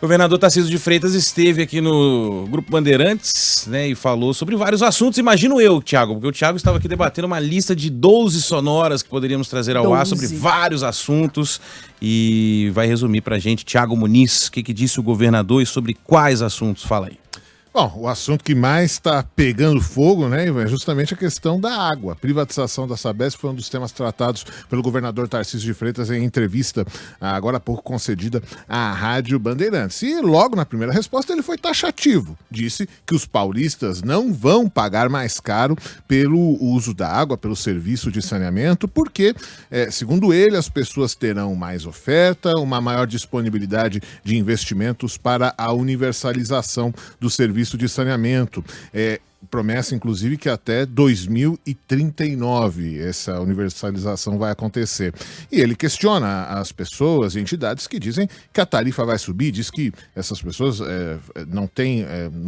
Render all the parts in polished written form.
O governador Tarcísio de Freitas esteve aqui no Grupo Bandeirantes, né, e falou sobre vários assuntos. Imagino eu, Thiago, porque o Thiago estava aqui debatendo uma lista de 12 sonoras que poderíamos trazer ao ar sobre vários assuntos. E vai resumir pra gente, Thiago Muniz, o que disse o governador e sobre quais assuntos. Fala aí. Bom, o assunto que mais está pegando fogo, né, é justamente a questão da água. A privatização da Sabesp foi um dos temas tratados pelo governador Tarcísio de Freitas em entrevista, agora há pouco concedida à Rádio Bandeirantes. E logo na primeira resposta ele foi taxativo. Disse que os paulistas não vão pagar mais caro pelo uso da água, pelo serviço de saneamento, porque, segundo ele, as pessoas terão mais oferta, uma maior disponibilidade de investimentos para a universalização do serviço de saneamento. Promessa, inclusive, que até 2039 essa universalização vai acontecer. E ele questiona as pessoas e entidades que dizem que a tarifa vai subir, diz que essas pessoas não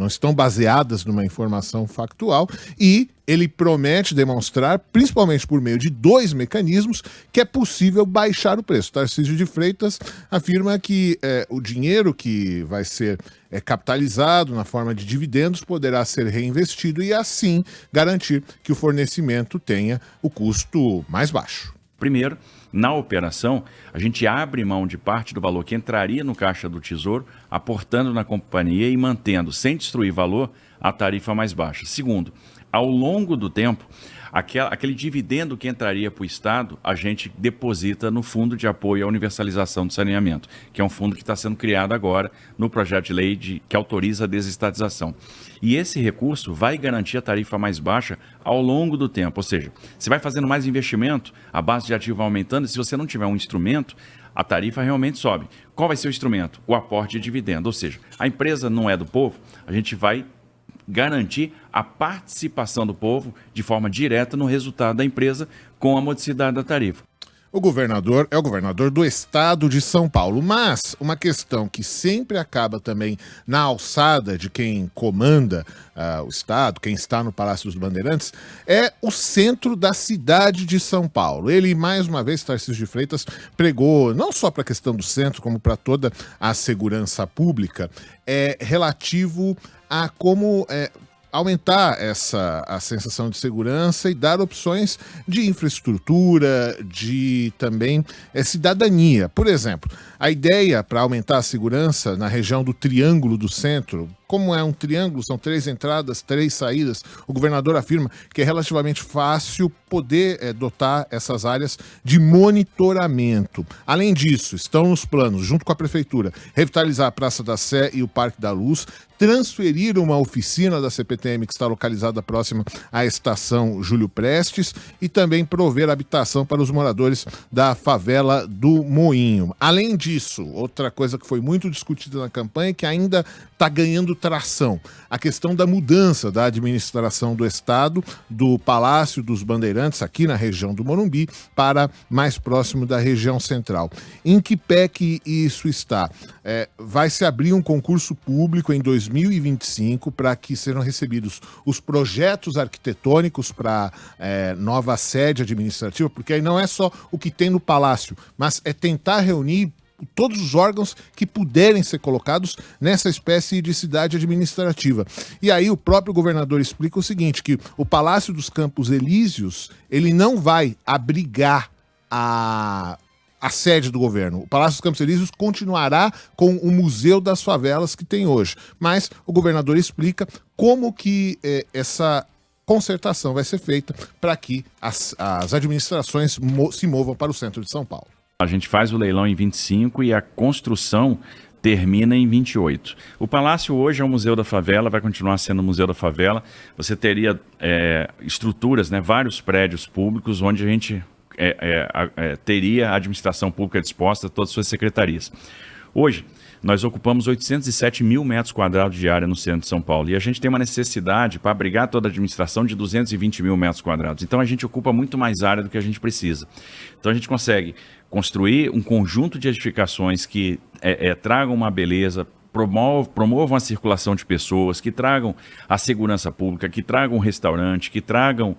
estão baseadas numa informação factual e ele promete demonstrar, principalmente por meio de 2 mecanismos, que é possível baixar o preço. Tarcísio de Freitas afirma que o dinheiro que vai ser capitalizado na forma de dividendos poderá ser reinvestido e, assim, garantir que o fornecimento tenha o custo mais baixo. Primeiro, na operação, a gente abre mão de parte do valor que entraria no caixa do Tesouro, aportando na companhia e mantendo, sem destruir valor, a tarifa mais baixa. Segundo, ao longo do tempo, aquele dividendo que entraria para o Estado, a gente deposita no Fundo de Apoio à Universalização do Saneamento, que é um fundo que está sendo criado agora no projeto de lei que autoriza a desestatização. E esse recurso vai garantir a tarifa mais baixa ao longo do tempo, ou seja, você vai fazendo mais investimento, a base de ativo vai aumentando, e se você não tiver um instrumento, a tarifa realmente sobe. Qual vai ser o instrumento? O aporte de dividendo, ou seja, a empresa não é do povo, a gente vai garantir a participação do povo de forma direta no resultado da empresa com a modicidade da tarifa. O governador é o governador do estado de São Paulo, mas uma questão que sempre acaba também na alçada de quem comanda o estado, quem está no Palácio dos Bandeirantes, é o centro da cidade de São Paulo. Ele, mais uma vez, Tarcísio de Freitas, pregou não só para a questão do centro, como para toda a segurança pública, relativo a como aumentar a sensação de segurança e dar opções de infraestrutura, de também cidadania. Por exemplo, a ideia para aumentar a segurança na região do Triângulo do Centro, como é um triângulo, são 3 entradas, 3 saídas, o governador afirma que é relativamente fácil poder dotar essas áreas de monitoramento. Além disso, estão nos planos, junto com a prefeitura, revitalizar a Praça da Sé e o Parque da Luz, transferir uma oficina da CPTM que está localizada próxima à estação Júlio Prestes e também prover habitação para os moradores da favela do Moinho. Além disso, outra coisa que foi muito discutida na campanha e que ainda está ganhando tração, a questão da mudança da administração do Estado, do Palácio dos Bandeirantes, aqui na região do Morumbi, para mais próximo da região central. Em que pé que isso está? Vai se abrir um concurso público em 2025 para que sejam recebidos os projetos arquitetônicos para nova sede administrativa, porque aí não é só o que tem no Palácio, mas é tentar reunir todos os órgãos que puderem ser colocados nessa espécie de cidade administrativa. E aí o próprio governador explica o seguinte, que o Palácio dos Campos Elíseos, ele não vai abrigar a sede do governo. O Palácio dos Campos Elíseos continuará com o Museu das Favelas que tem hoje. Mas o governador explica como que essa concertação vai ser feita para que as administrações se movam para o centro de São Paulo. A gente faz o leilão em 25 e a construção termina em 28. O Palácio hoje é o Museu da Favela, vai continuar sendo o Museu da Favela. Você teria estruturas, né, vários prédios públicos onde a gente teria a administração pública disposta, todas as suas secretarias. Hoje, nós ocupamos 807 mil metros quadrados de área no centro de São Paulo e a gente tem uma necessidade para abrigar toda a administração de 220 mil metros quadrados. Então a gente ocupa muito mais área do que a gente precisa. Então a gente consegue construir um conjunto de edificações que tragam uma beleza, promovam a circulação de pessoas, que tragam a segurança pública, que tragam o restaurante, que tragam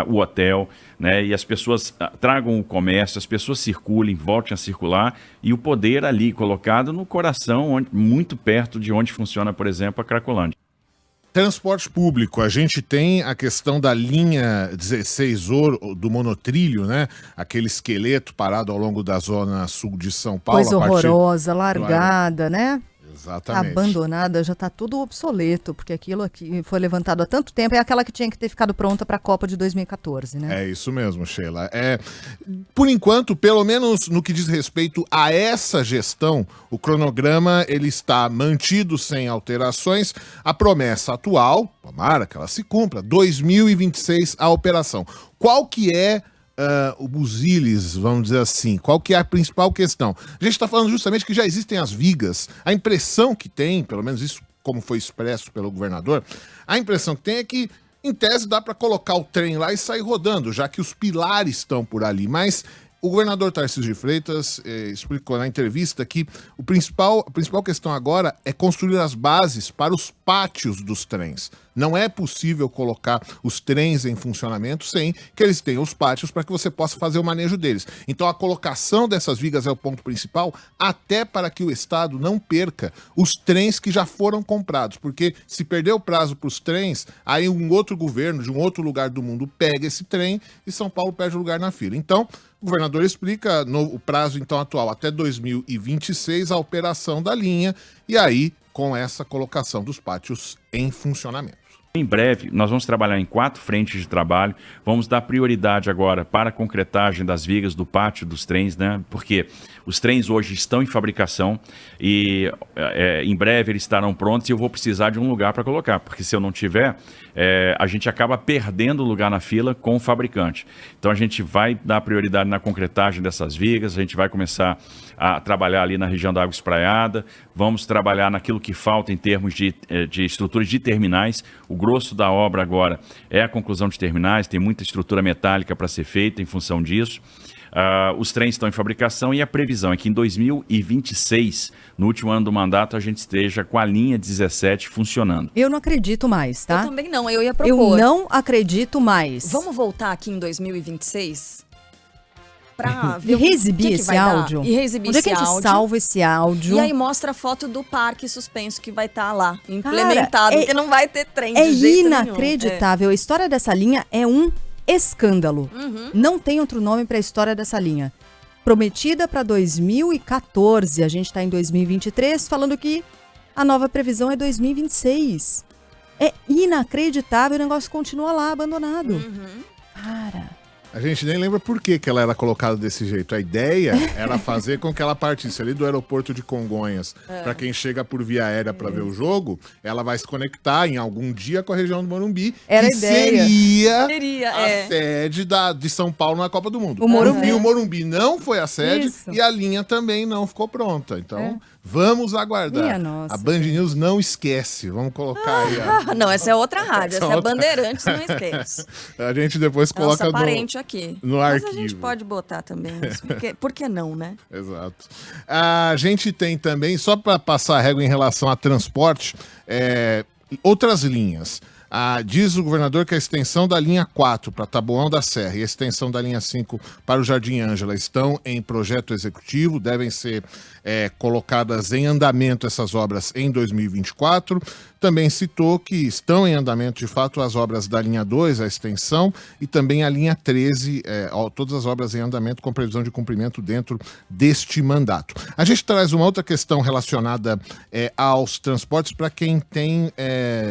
o hotel, né? E as pessoas tragam o comércio, as pessoas circulem, voltem a circular, e o poder ali colocado no coração, muito perto de onde funciona, por exemplo, a Cracolândia. Transporte público, a gente tem a questão da linha 16 Ouro, do monotrilho, né? Aquele esqueleto parado ao longo da zona sul de São Paulo. Coisa horrorosa, largada, né? Exatamente. Abandonada, já está tudo obsoleto, porque aquilo aqui foi levantado há tanto tempo, é aquela que tinha que ter ficado pronta para a Copa de 2014, né? É isso mesmo, Sheila. Por enquanto, pelo menos no que diz respeito a essa gestão, o cronograma ele está mantido sem alterações. A promessa atual, tomara que ela se cumpra, 2026 a operação. Qual que é o busilis, vamos dizer assim, qual que é a principal questão? A gente está falando justamente que já existem as vigas. A impressão que tem, pelo menos isso como foi expresso pelo governador, a impressão que tem é que, em tese, dá para colocar o trem lá e sair rodando, já que os pilares estão por ali, mas o governador Tarcísio de Freitas explicou na entrevista que a principal questão agora é construir as bases para os pátios dos trens. Não é possível colocar os trens em funcionamento sem que eles tenham os pátios para que você possa fazer o manejo deles. Então a colocação dessas vigas é o ponto principal, até para que o Estado não perca os trens que já foram comprados. Porque se perder o prazo para os trens, aí um outro governo de um outro lugar do mundo pega esse trem e São Paulo perde o lugar na fila. Então, o governador explica o prazo então atual até 2026 a operação da linha e aí com essa colocação dos pátios em funcionamento. Em breve, nós vamos trabalhar em 4 frentes de trabalho, vamos dar prioridade agora para a concretagem das vigas do pátio dos trens, né? Porque os trens hoje estão em fabricação e em breve eles estarão prontos e eu vou precisar de um lugar para colocar, porque se eu não tiver, a gente acaba perdendo o lugar na fila com o fabricante. Então a gente vai dar prioridade na concretagem dessas vigas, a gente vai começar a trabalhar ali na região da Água Espraiada, vamos trabalhar naquilo que falta em termos de estruturas de terminais. O grosso da obra agora é a conclusão de terminais, tem muita estrutura metálica para ser feita em função disso. Os trens estão em fabricação e a previsão é que em 2026, no último ano do mandato, a gente esteja com a linha 17 funcionando. Eu não acredito mais, tá? Eu também não, eu ia propor. Eu não acredito mais. Vamos voltar aqui em 2026? Pra ver e reexibir esse áudio? E reexibir Onde é que a gente salva esse áudio? E aí mostra a foto do parque suspenso que vai estar lá, implementado, porque não vai ter trem de jeito nenhum. É inacreditável. A história dessa linha é um escândalo. Não tem outro nome para a história dessa linha. Prometida para 2014, a gente está em 2023, falando que a nova previsão é 2026. É inacreditável, o negócio continua lá, abandonado. Cara... A gente nem lembra por que ela era colocada desse jeito. A ideia era fazer com que ela partisse ali do aeroporto de Congonhas. Para quem chega por via aérea para ver o jogo, ela vai se conectar em algum dia com a região do Morumbi, era que a ideia. seria a sede de São Paulo na Copa do Mundo. O Morumbi não foi a sede e a linha também não ficou pronta. Então, vamos aguardar. A Band News não esquece. Vamos colocar aí. Não, essa é outra rádio. Essa é a Bandeirantes, não esquece. A gente depois coloca nossa parente aqui. No Mas arquivo. a gente pode botar também isso. Por que não, né? Exato. A gente tem também, só para passar a régua em relação a transporte, outras linhas. Diz o governador que a extensão da linha 4 para Taboão da Serra e a extensão da linha 5 para o Jardim Ângela estão em projeto executivo, devem ser colocadas em andamento essas obras em 2024. Também citou que estão em andamento, de fato, as obras da linha 2, a extensão, e também a linha 13, todas as obras em andamento com previsão de cumprimento dentro deste mandato. A gente traz uma outra questão relacionada aos transportes para quem tem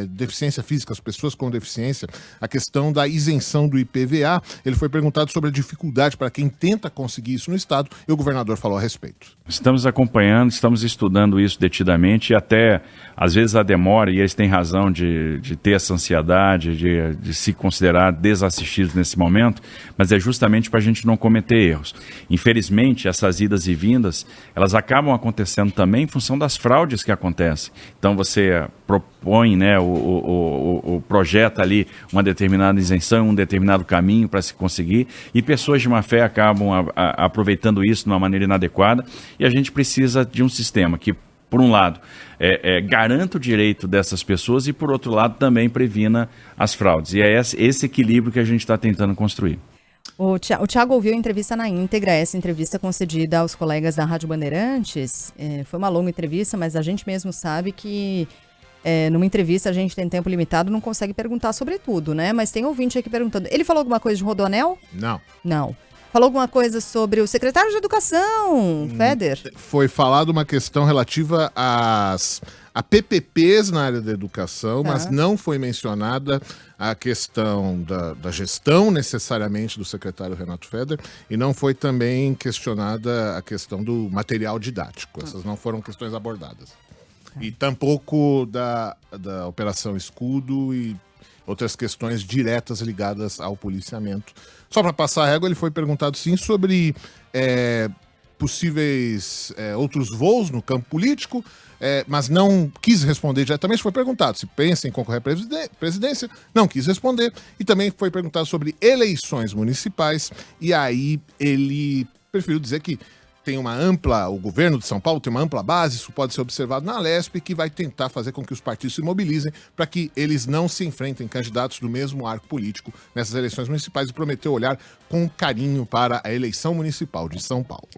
deficiência física, as pessoas com deficiência, a questão da isenção do IPVA. Ele foi perguntado sobre a dificuldade para quem tenta conseguir isso no Estado e o governador falou a respeito. Estamos acompanhando, estamos estudando isso detidamente e até, às vezes, a demora, e eles têm razão de ter essa ansiedade, de se considerar desassistidos nesse momento, mas é justamente para a gente não cometer erros. Infelizmente, essas idas e vindas, elas acabam acontecendo também em função das fraudes que acontecem. Então, você propõe, né, projeta ali uma determinada isenção, um determinado caminho para se conseguir, e pessoas de má fé acabam aproveitando isso de uma maneira inadequada, e a gente precisa de um sistema que por um lado, garanta o direito dessas pessoas e, por outro lado, também previna as fraudes. E é esse equilíbrio que a gente está tentando construir. O Thiago ouviu a entrevista na íntegra, essa entrevista concedida aos colegas da Rádio Bandeirantes. Foi uma longa entrevista, mas a gente mesmo sabe que numa entrevista a gente tem tempo limitado, não consegue perguntar sobre tudo, né? Mas tem ouvinte aqui perguntando. Ele falou alguma coisa de Rodoanel? Não. Não. Falou alguma coisa sobre o secretário de Educação, Feder? Foi falado uma questão relativa a PPPs na área da educação, mas não foi mencionada a questão da gestão necessariamente do secretário Renato Feder e não foi também questionada a questão do material didático. Essas não foram questões abordadas. E tampouco da Operação Escudo e outras questões diretas ligadas ao policiamento. Só para passar a régua, ele foi perguntado sim sobre possíveis outros voos no campo político, mas não quis responder diretamente. Foi perguntado se pensa em concorrer à presidência, não quis responder. E também foi perguntado sobre eleições municipais, e aí ele preferiu dizer que o governo de São Paulo tem uma ampla base, isso pode ser observado na Alesp, que vai tentar fazer com que os partidos se mobilizem para que eles não se enfrentem candidatos do mesmo arco político nessas eleições municipais, e prometeu olhar com carinho para a eleição municipal de São Paulo.